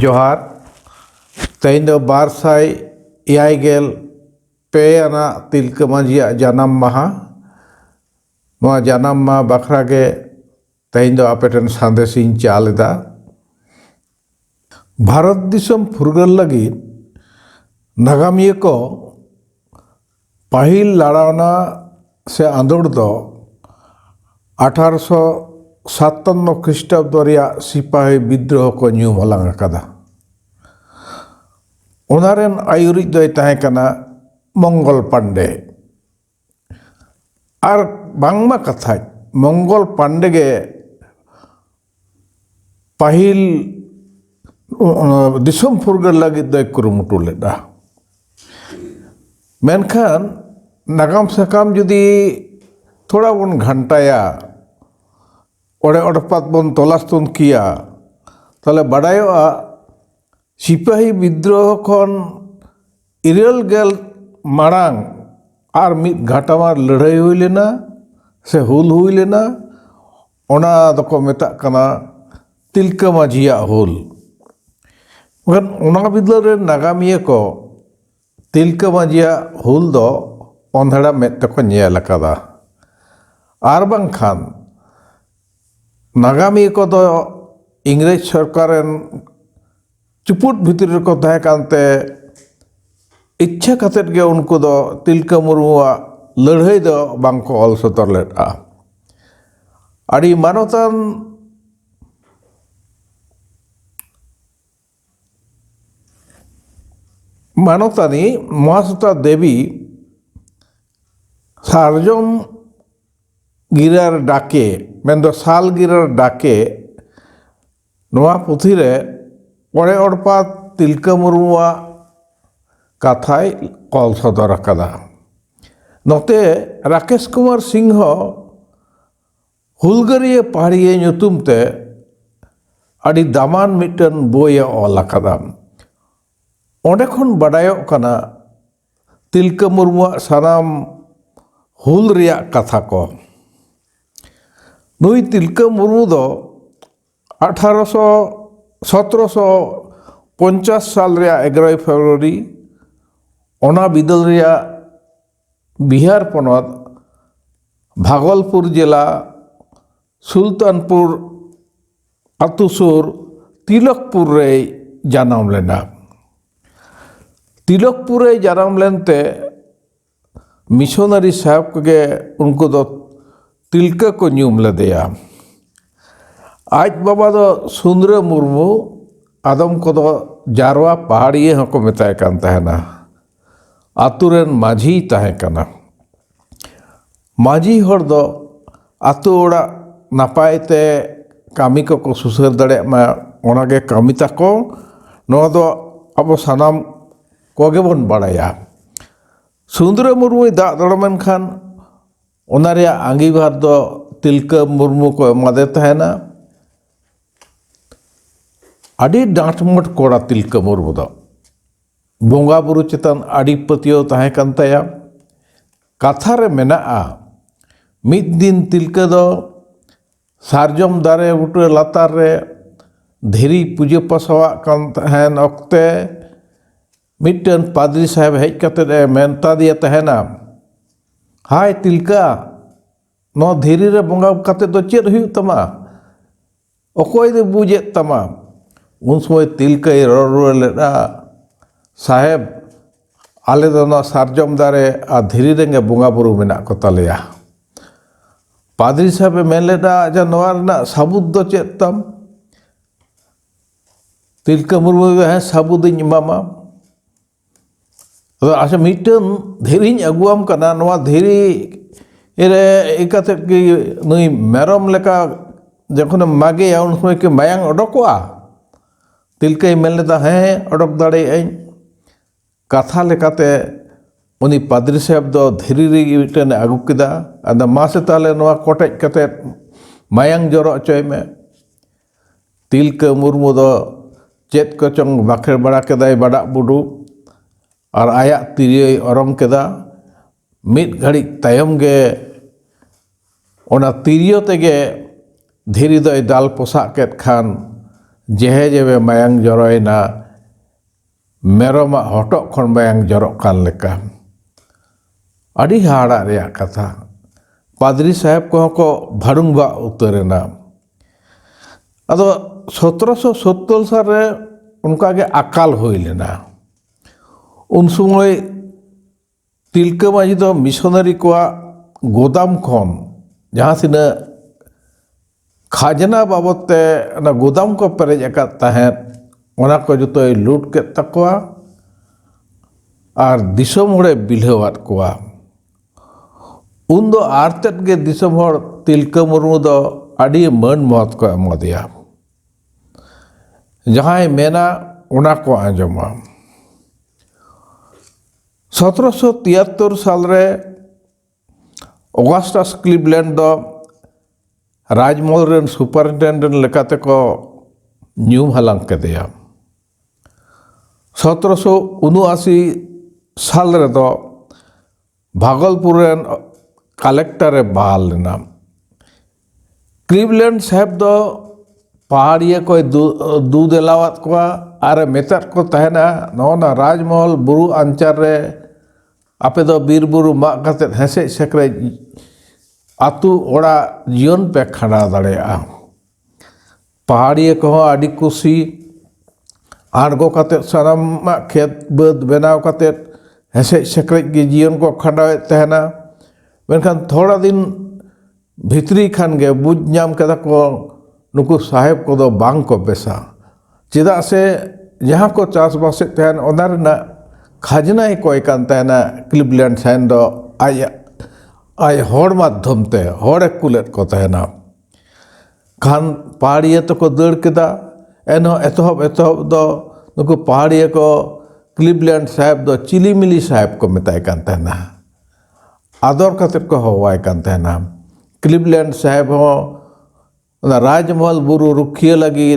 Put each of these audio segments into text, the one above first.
जोहार तेन दो 1286 आना तिलका मांझिया जानाम माहा नोआ जानाम माहा बखरा के तेन दो आपेटन संदेशिन चालेदा भारत दिसम फुरगल लगी नागामिया को पाहिल लड़ावना से आंदोड़ दो 1857 ख्रीष्टाब्द सिपाही विद्रोह को न्यू मलांग कदा उनारेन आयुरिज दोय ताहे कना मंगल पांडे और बांगमा कथा मंगल पांडे के पाहिल दिसम फुरगल लगी दोय कुरुमुटु लेदा मेनखान नागाम साकाम जुदी थोड़ा बन घंटाया ओडे ओडपात बन तलास्तुन किया ताले बड़ायोआ सिपाही विद्रोह खन इरेल गेल मारांग और मिद घाटामार लड़ाई हुई लेना से हुल हुई लेना ओना दको मेता कना तिलका मांझिया हुल मगर ओना बिदल रे नागामिया को तिलका मांझिया हुल दो ओंधड़ा में तको नेल अकादा आर बांखान नागामिया को दो इंग्रेज सरकारेन चुपुट भितर को तहे कांते इच्छा खातिर के उनको दो तिलका मुर्मुआ लड़ाई दो बांको ऑल सतर लेटा आड़ी मानवतान मानवतानी महासुता देवी सार्जम गिरार डाके मेंदो साल गिरार डाके नोआ पुथी रे ओड़े ओड़पा तिलका मुर्मुआ कथाय कल सदर कदा नोते राकेश कुमार सिंह हुलगरिया पहाड़िया ᱧᱩᱛᱩᱢ ते अड़ी दामान मिटन बोय ऑल अकादा ओंडे खन बडायोग कना तिलका मुर्मुआ सानाम हुल रिया कथा को नुई तिलका मुर्मु दो 1750 साल रे 11 फरवरी ओना बिदल रिया बिहार पनत भागलपुर जिला सुल्तानपुर अतुसुर तिलकपुर रे जन्म लेना तिलकपुर रे जन्म लेनते मिशनरी साहब के उनको दो तिलका को ᱧᱩᱢ लेदेया आज बाबा दो सुंदर मुर्मू आदम को दो जारवा पहाड़िए हको मेताय कान तहना आतुरेन माझी तहे कना माझी हर दो आतु ओड़ा नापायते कामी को सुसर दड़े मा ओनागे कामी ताको नोआ दो अब सानाम कोगे बन बड़ाया सुंदर मुर्मू दा दड़मेन खान ओनारे आंगीभार दो तिलका मुर्मू को एमादे तहना अड़ी डांटमट कोड़ा तिलका मुर्मू दो बोंगा बुरु चेतन अड़ी पतियो तहे कान ताया कथा रे मेनाआ मिद दिन तिलका दो सारजम दारे बुटे लातार रे धेरी पूजा पासवा कान तहन अक्ते मिटन पादरी साहेब हेज कते मेनता दिया तहना हाय तिलका नो धेरी रे बोंगा कते दो चेद हुयु तमा अकोय दे बुझे तमा उन समय तिलका रोड़ लेदा साहेब आले दो ना सारजम दारे आ धेरी रेंगे बोंगा बुरु मेना को तालेया पादरी साहेब मेन लेदा जा नोआ रना साबुत दो चेद तम तिलका मुर्मू है साबुत इन मामा अच्छा मिटन धेरी अगुआम कना नोआ धेरी रे इकाते कि नुई मेरम लेका जखन मागे उन समय के मायांग ओडकोआ तिलका मेन लेदा हैं ओडक दाड़े कथा लेकाते उनी पादरी साहेब दो धेरी रे मिटन आगु केदा आदा मासे ताले नोआ कोटेज कते मायांग जरो अचय में तिलका मुर्मू दो चेत को चंग बाखेर बड़ा केदाय बड़ा बुडू और आया तिरिय ओरम केदा मिद घड़ी तायम गे ओना तिरियो तेगे धेरी दो दाल पोसा केत खान जेहे जेबे मायांग जरोयना मेरोमा हटक खन मायांग जरक कान लेका अड़ी हाड़ा रेया कथा पादरी साहेब को भाड़ुंग बा उतरेना अदो 1770 साल रे उनका के अकाल हुई लेना उन समय तिलका मांझी दो मिशनरी को गोदाम खन जहाँ सिना खाजना बाबते ना गोदाम को पेरेज अकात तहें ओना को जुतो लूट के तकवा और दिसम होड़े बिल्हवात कोआ उन दो आरतेट के दिसम होड़ तिलका मुर्मू दो अड़ी मन मौत को एमोदिया जहाँ मेना ओना को आंजमा 1773 साल रे ऑगस्टस क्लीवलैंड दो राजमहल रेन सुपरिटेंडेंट लेकाते को न्यूम हलांग के दिया 1779 साल रे दो भागलपुर रेन कलेक्टर बहाल लेना क्लीवलैंड साहब दो पहाड़िया को दूध एलावत को आरे मेतात को तहना नौना राजमहल बुरु अंचार रे आपे दो बीर बुरु मा कते हेसे सेकरे आतु ओड़ा जीवन पे खड़ा दाड़ेया पहाड़िया को आड़ी कुसी आड़गो कते सनम खेत बद बनाव कते हेसे सेकरे की जीवन को खड़ावे तहना मेनखान थोड़ा दिन भितरी खान गे बुझ नाम कदा को नुकु साहेब को दो बांग को बेसा चिदा से जहाँ को चास बासे तहन ओनार ना खाजना ही कोई कान तहना क्लीवलैंड साइन दो आय होड़ माध्यम ते होड़ कुलेट को तहना खान पहाड़िया तो को दड़ केदा एनो एतहब दो नुकु पहाड़िया को क्लीवलैंड साहेब दो चिलीमिली साहेब को मेताय कान तहना आदर कते को हवाय कान तहना क्लीवलैंड साहेब हो राजमहल बुरु रुखिया लगी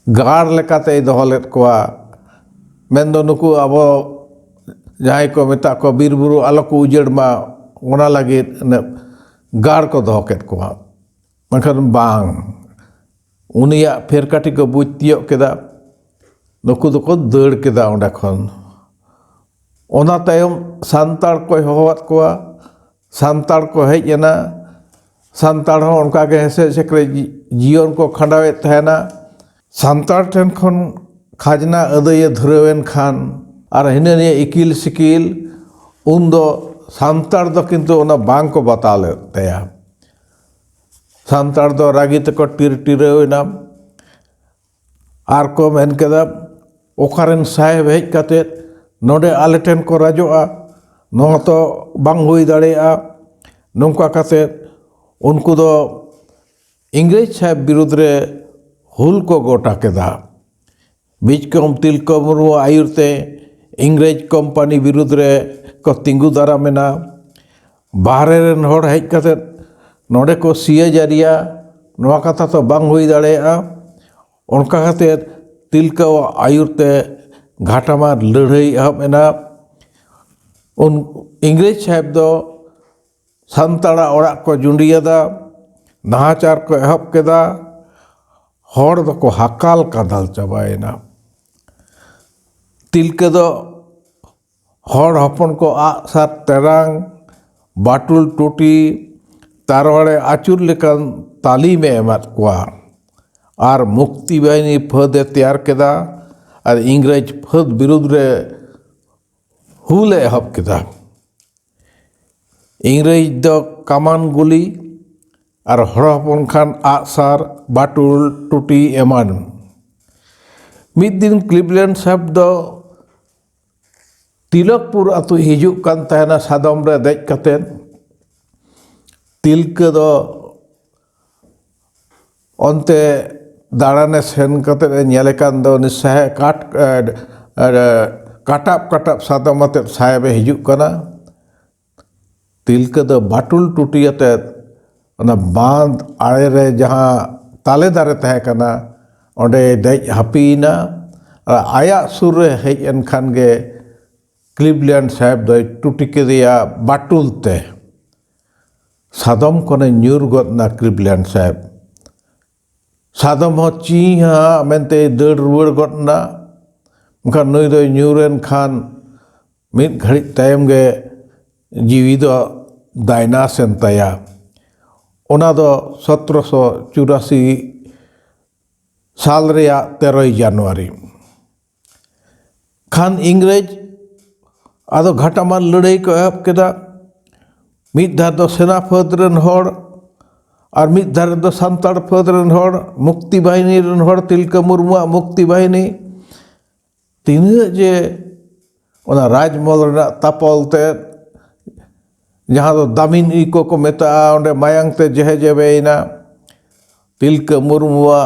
गाड़ लेकाते दोहलेत कोआ मेंदो नुकु अबो जहाँ को मेता को बीर बुरु आलो को उजड़ मा ओना लगी गाड़ को दोहकेत कोआ मनखान बांग उनिया फेर काटी को बुझ तियो केदा नुकु दो दड़ केदा ओंडे खन ओना तायम सांताड़ को होवात कोआ सांताड़ को हेज एना सांताड़ हो उनका के हेसे सेकरे जीवन को खंडावे तहना सांताड़ ठेन खन खाजना अदय धुरवेन खान और हिने ने इकिल सिकिल उन दो सांताड़ दो किंतु ओना बांग को बता लेते हैं सांताड़ दो रागी तक टिर टिरवेना आर को मेन केदा ओखारेन साहेब हेज काते नोडे आले ठेन को राजोआ नो तो बांग हुई दाड़ेया नोंका काते उनको दो इंग्रेज साहेब विरुद्ध रे हुल को गोटा केदा बीच कम तिलका मुर्मू आयुरते इंग्रेज कंपनी विरुद्ध रे को तिंगु दारा मेना बाहरे रेन होड़ हेज काते नोडे को सीए जारिया नोआ कथा तो बांग हुई दाड़ेया उनका खाते तिलका आयुरते घाटामा लड़ाई एहब एना उन इंग्रेज साहेब दो सांताड़ा ओड़ा को जुंडियादा नाहाचार को एहब केदा होड़ दो को हकाल का दाल चाबाएना तिलका दो होड़ हपन को सात तेरांग बाटुल टूटी तारवाड़े आचुर लेकान तालीम एमात कोआ आर मुक्ति बाहिनी फदे तैयार केदा और इंग्रेज फद विरुद्ध रे हुल एहब केदा इंग्रेज दो कामान गुली और हड़पन खान आसार बाटुल टूटी एमान मिद दिन क्लीवलैंड साहब दो तिलकपुर अतु हिजुक कान तहना सादम रे देज कते तिलका दो अंते दाड़ाने सेन कते नेले कान दो निस्साहे काटाप सादम अते साहेबे हिजुक कना तिलका दो बाटुल टूटियाते बांध आड़े रे जहाँ ताले दारे तहे कना ओंडे देज हापीना आया सुर रे हेज एन खान गे क्लीवलैंड साहेब दो टूटी केदिया बाटुल ते सादम कोने न्यूर गदना क्लीवलैंड साहेब सादम हो ची हाँ मेनते दड़ रुआड़ गटना उनका नुई दो न्यूरन खान मित घड़ी तायम गे जीवी दो दायना सेन ताया ओना दो 1784 साल रेया 13 जनवरी खान इंग्रेज आदो घाटामार लड़ाई को एहब केदा मित धार दो सेना फाद रन होड़ और मित धार दो सांताड़ फाद रन होड़ मुक्ति बाहिनी रन होड़ तिलका मुर्मुआ मुक्ति बाहिनी तीन जे ओना राजमहल रना तापल ते जहाँ दो दामिन इको को मेता ओंडे मायांग ते जहे जेबेना तिलका मुर्मुआ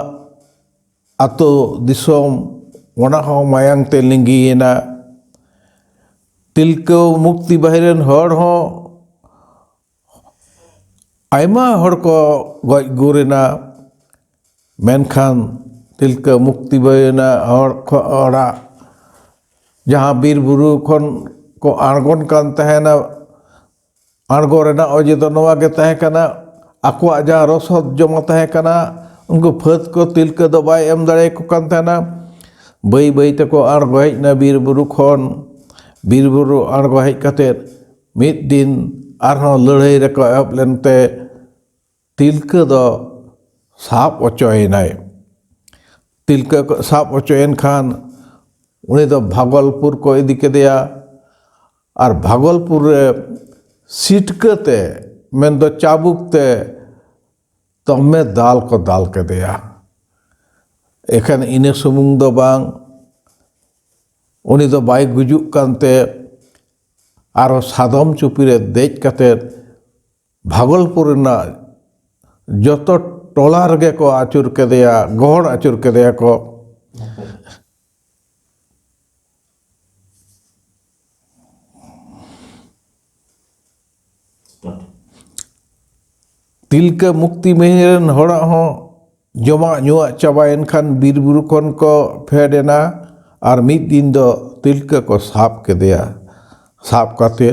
आतो दिसोम ओना हो मायांग ते लिंगीना तिलका मुक्ति बाहिरन होड़ हो आयमा होड़ को गज गुरेना मेनखान तिलका मुक्ति बाहिरना होड़ा जहाँ बीर बुरु खन को आड़गोन कान तहेना आड़गो रेना अजे दो नोवा गे तहे कना आकुआ जहाँ रसद जमा तहे कना उनको फत को तिलका दो बाय एम दाड़े को कान तहेना बई बई तको आड़गो हेजना बीर बुरु खन बीर बुरु आड़गो हेज कते मिद दिन आरहों लड़ाई रेको एहब लेनते तिलका दो साब ओचोयनाय तिलका को साब ओचोयन खान उन्हें तो भागलपुर को इदी केदेया और भागलपुर रे सिटकते मेन दो चाबुकते तमे दाल को दाल केदेया एखान इने सुमुंग दो बांग उन्हें तो बाई गुजुक कानते आरो सादम चुपी रे देज कते भागलपुर ना जतो टोला रगे को आचुर केदेया गहड़ आचुर केदेया को तिलका मुक्ति मेहरन होड़ा हो जमा नुआ चाबायन खान बीर बुरु खन को फेडेना और मिद दिन दो तिलका को साप के दिया साप काते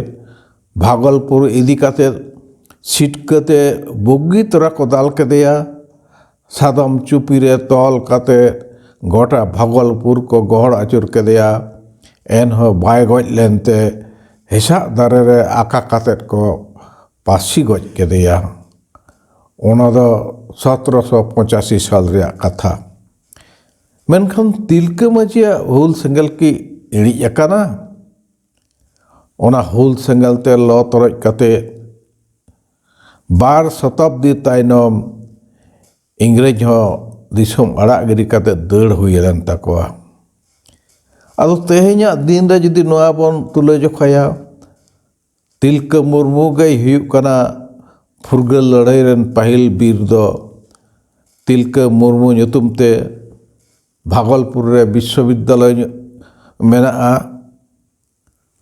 भागलपुर इदी काते सिटकते बुगी तोरा को दाल के दिया सादम चुपी रे तौल काते गोटा भागलपुर को गहड़ आचुर के दिया एन हो बाय गज लेनते हिसा दारे रे आका काते को पासी गज के दिया ओना दो 1785 साल रे कथा मेनखान तिलका माजिया हुल सेंगल की इड़ी अकाना ओना हुल सेंगल ते लो तोरज कते 12 शताब्दी तायनम इंग्रेज हो दिसोम अड़ा गिरी कते दड़ हुयलन तकोआ आदो तेहेኛ दिन रे जदि नोआ बोन तुले जोखाया तिलका मुर्मू गई हुयुक कना फुरगल लड़ाई रन पाहिल बीर दो तिलका मुर्मू ᱧᱩᱛᱩᱢ ते भागलपुर रे विश्वविद्यालय मेना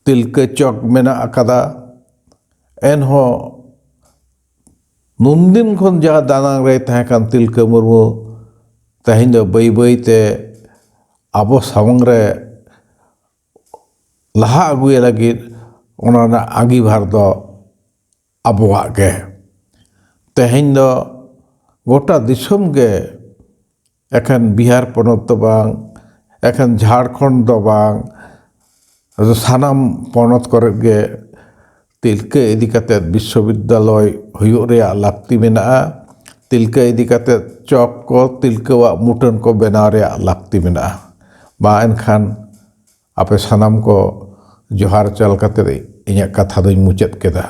तिलका चौक मेना अकादा एनहो नुनदिन खन जहाँ दानांग रे तहे कान तिलका मुर्मू तहें दो बई बई ते आबो सामंग रे लहा अगुए लगी ओना आगी भार दो आबोआ गे तहें दो गोटा दिसोम गे एखन बिहार पनत दो बांग एखन झारखंड दो बांग सानाम पनत करे गे तिलका इदी काते विश्वविद्यालय हुयुग रेया लाक्ति मेना तिलका इदी काते चौक को तिलका मुठन को बनाव रेया लाक्ति मेना बा एनखान आपे सानाम को जोहार चल काते इᱧᱟᱜ कथा दोኝ मुचाद केदा।